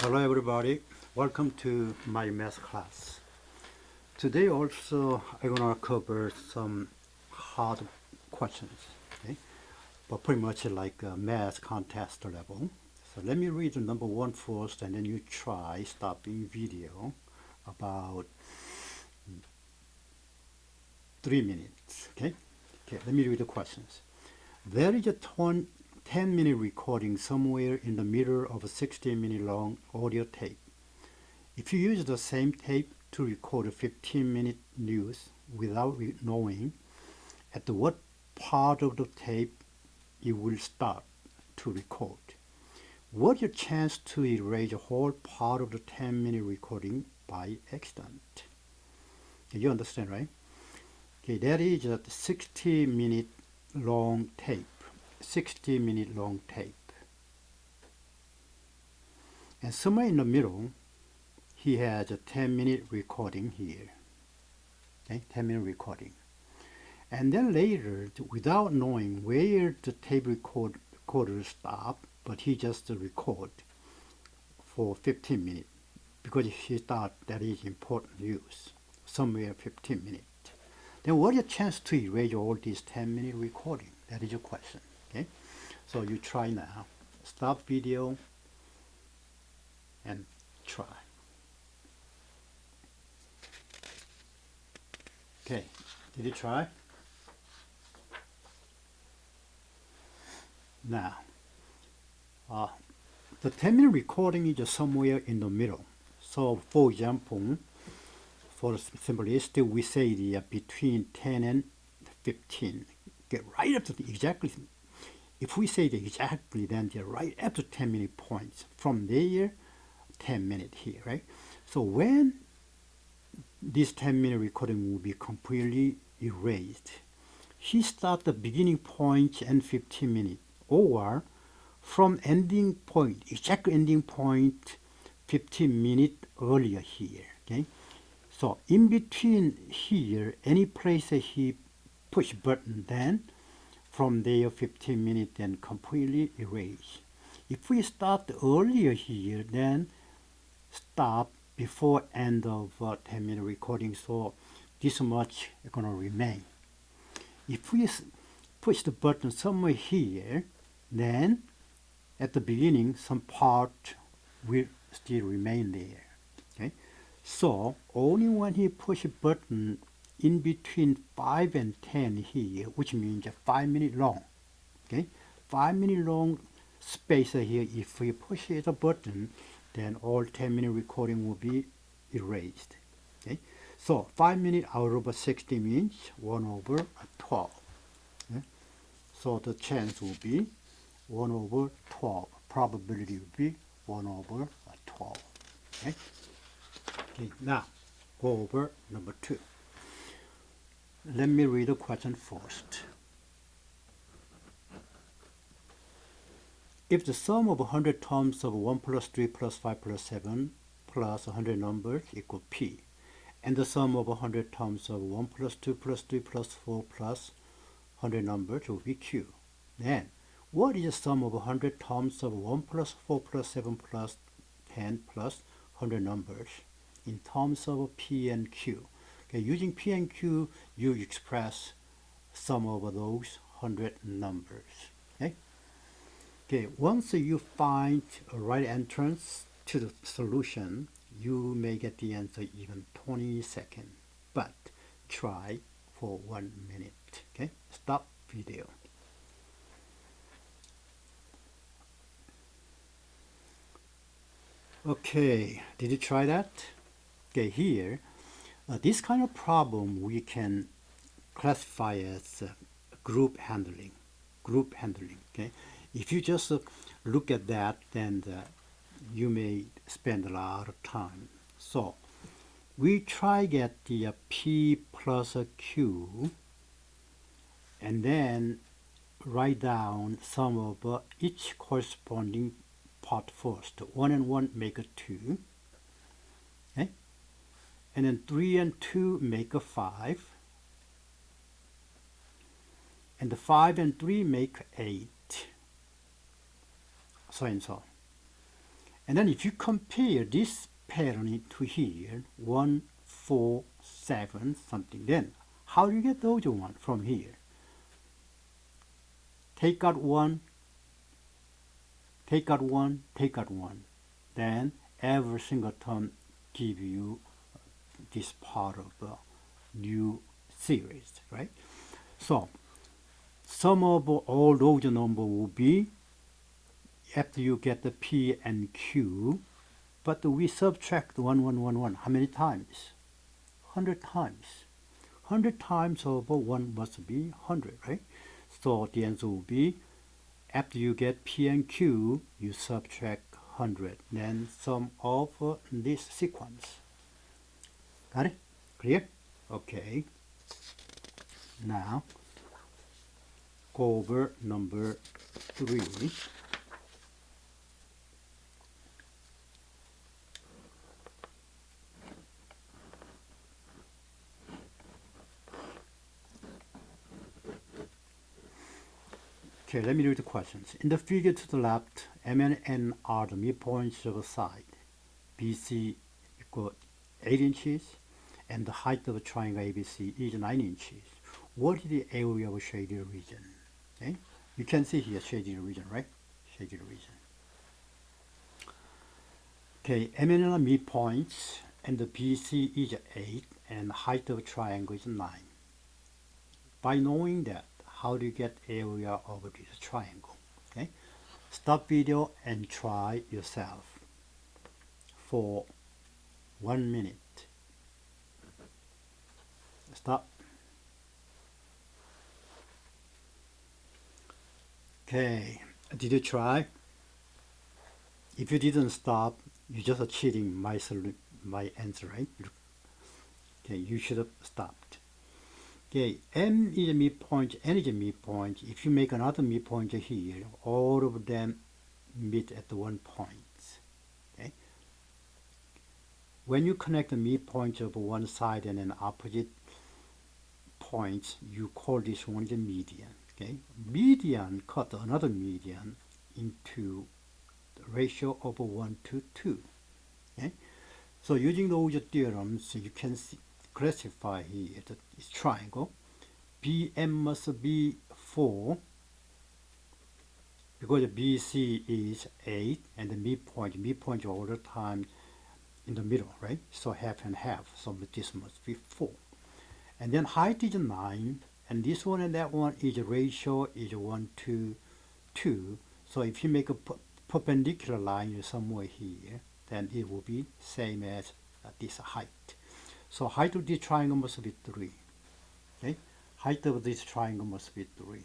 Hello everybody, welcome to my math class. Today also I'm gonna cover some hard questions, okay? But pretty much like a math contest level. So let me read the number one first and then you try stopping video about 3 minutes, okay? Okay, let me read the questions. There is a 10-minute recording somewhere in the middle of a 60-minute long audio tape. If you use the same tape to record a 15-minute news without knowing at what part of the tape it will start to record, what's your chance to erase a whole part of the 10-minute recording by accident? Okay, you understand, right? Okay, that is a 60-minute long tape. 60-minute long tape. And somewhere in the middle, he has a 10-minute recording here. Okay, 10-minute recording. And then later, without knowing where the tape recorder stopped, but he just record for 15 minutes because he thought that is important news, somewhere 15 minutes. Then what is the chance to erase all these 10-minute recording? That is your question. Okay, so you try now. Stop video and try. Okay, did you try? Now, the 10-minute recording is somewhere in the middle. So, for example, for simplicity, we say the between 10 and 15. Get right up to the exactly. If we say the exactly, then they're right up to 10-minute points. From there, 10 minutes here, right? So when this 10-minute recording will be completely erased, he starts the beginning point and 15 minutes, or from ending point, exact ending point, 15 minutes earlier here. Okay, so in between here, any place that he push button, then from there 15 minutes, then completely erase. If we start earlier here, then stop before end of 10-minute recording, so this much is going to remain. If we push the button somewhere here, then at the beginning some part will still remain there. Okay, so only when he push a button in between 5 and 10 here, which means 5 minutes long, okay, 5 minute long space here, if we push the button, then all 10-minute recording will be erased. Okay, so 5 minutes out of 60 means 1 over 12. Okay? So the chance will be 1 over 12. Probability will be 1 over 12. Okay? Okay, now go over number 2. Let me read the question first. If the sum of 100 terms of 1 plus 3 plus 5 plus 7 plus 100 numbers equal P, and the sum of 100 terms of 1 plus 2 plus 3 plus 4 plus 100 numbers will be Q, then what is the sum of 100 terms of 1 plus 4 plus 7 plus 10 plus 100 numbers in terms of P and Q? Okay, using P and Q, you express sum of those 100 numbers. Okay? Okay, once you find a right entrance to the solution, you may get the answer even 20 seconds. But try for 1 minute. Okay, stop video. Okay, did you try that? Okay, here, this kind of problem we can classify as group handling. Group handling. Okay, if you just look at that, then you may spend a lot of time. So we try get the P plus Q, and then write down sum of each corresponding part first. 1 and 1 make a 2. Okay? And then 3 and 2 make a 5. And the 5 and 3 make 8. So and so. And then if you compare this pattern to here, 1, 4, 7, something, then how do you get those one from here? Take out 1, take out 1, take out 1. Then every single term give you this part of the new series, right? So sum of all those numbers will be after you get the P and Q, but we subtract 1, 1, 1, 1. How many times? 100 times. 100 times over 1 must be 100, right? So the answer will be after you get P and Q, you subtract 100, then sum of this sequence. Got it? Clear? Okay. Now, go over number 3. Okay, let me read the questions. In the figure to the left, M and N are the midpoints of a side. BC equal 8 inches, and the height of a triangle ABC is 9 inches. What is the area of a shaded region? Okay, you can see here shaded region, right? Shaded region. Okay, M and N are midpoints, and the BC is 8, and the height of a triangle is 9. By knowing that, how do you get area of this triangle? Okay, stop video and try yourself for 1 minute. Stop. Okay, did you try? If you didn't stop, you're just cheating my answer, right? Okay, you should have stopped. Okay, M is a midpoint, N is a midpoint. If you make another midpoint here, all of them meet at one point. Okay. When you connect the midpoint of one side and an opposite point, you call this one the median. Okay, median cut another median into the ratio of 1 to 2. Okay, so using those theorems, you can classify here that it's triangle. BM must be 4 because BC is 8 and the midpoint all the time in the middle, right? So half and half, so this must be 4. And then height is 9, and this one and that one is ratio is 1 to 2. So if you make a perpendicular line somewhere here, then it will be same as this height. So height of this triangle must be 3. Okay, height of this triangle must be 3.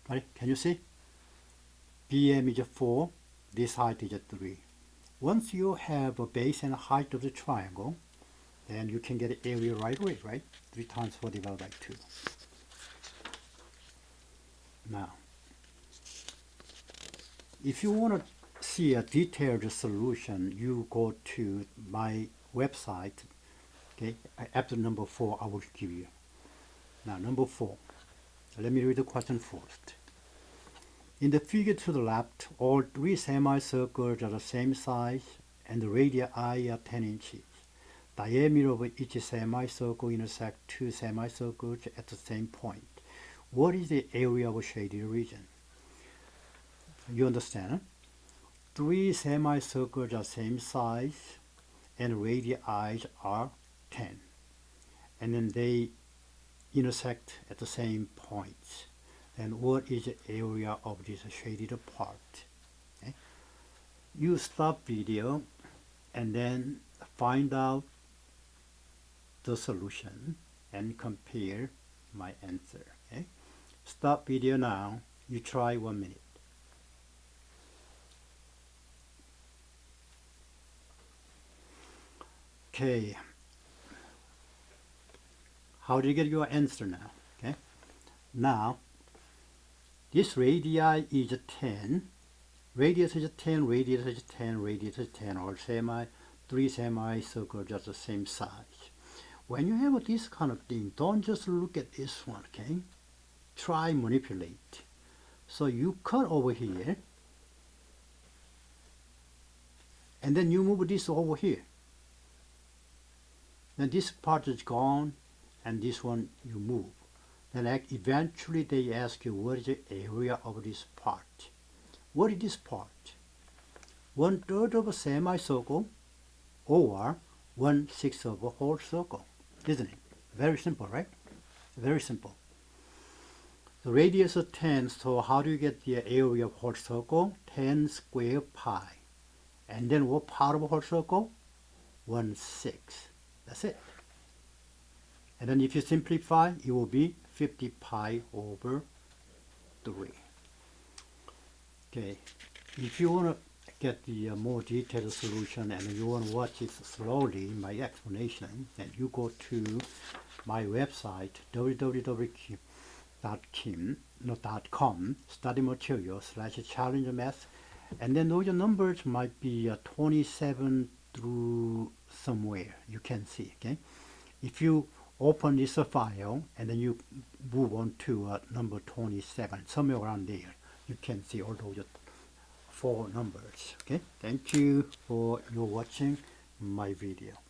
Right? Can you see? BM is 4. This height is 3. Once you have a base and height of the triangle, then you can get area right away, right? 3 times 4 divided by 2. Now, if you want to see a detailed solution, you go to my website. Okay, after number 4, I will give you. Now, number 4. Let me read the question first. In the figure to the left, all 3 semicircles are the same size and the radii are 10 inches. Diameter of each semicircle intersect 2 semicircles at the same point. What is the area of a shaded region? You understand? 3 semicircles are same size and radii are 10. And then they intersect at the same points. And what is the area of this shaded part? Okay. You stop video and then find out the solution and compare my answer. Okay. Stop video now. You try 1 minute. Okay. How do you get your answer now? Okay. Now, this radii is 10. Radius is 10, radius is 10, radius is 10, or 3 semicircles are the same size. When you have this kind of thing, don't just look at this one, okay? Try manipulate. So you cut over here, and then you move this over here. Then this part is gone, and this one you move. Then eventually they ask you what is the area of this part. What is this part? 1/3 of a semicircle or 1/6 of a whole circle, isn't it? Very simple, right? Very simple. The radius is 10, so how do you get the area of whole circle? 10 square pi. And then what part of a whole circle? 1/6. That's it. And then if you simplify, it will be 50 pi over 3. Okay, if you want to get the more detailed solution and you want to watch it slowly, my explanation, then you go to my website, www.com, study material /challengemath, and then those numbers might be 27 through somewhere, you can see, okay? If you open this file and then you move on to number 27, somewhere around there, you can see all those 4 numbers. Okay, thank you for your watching my video.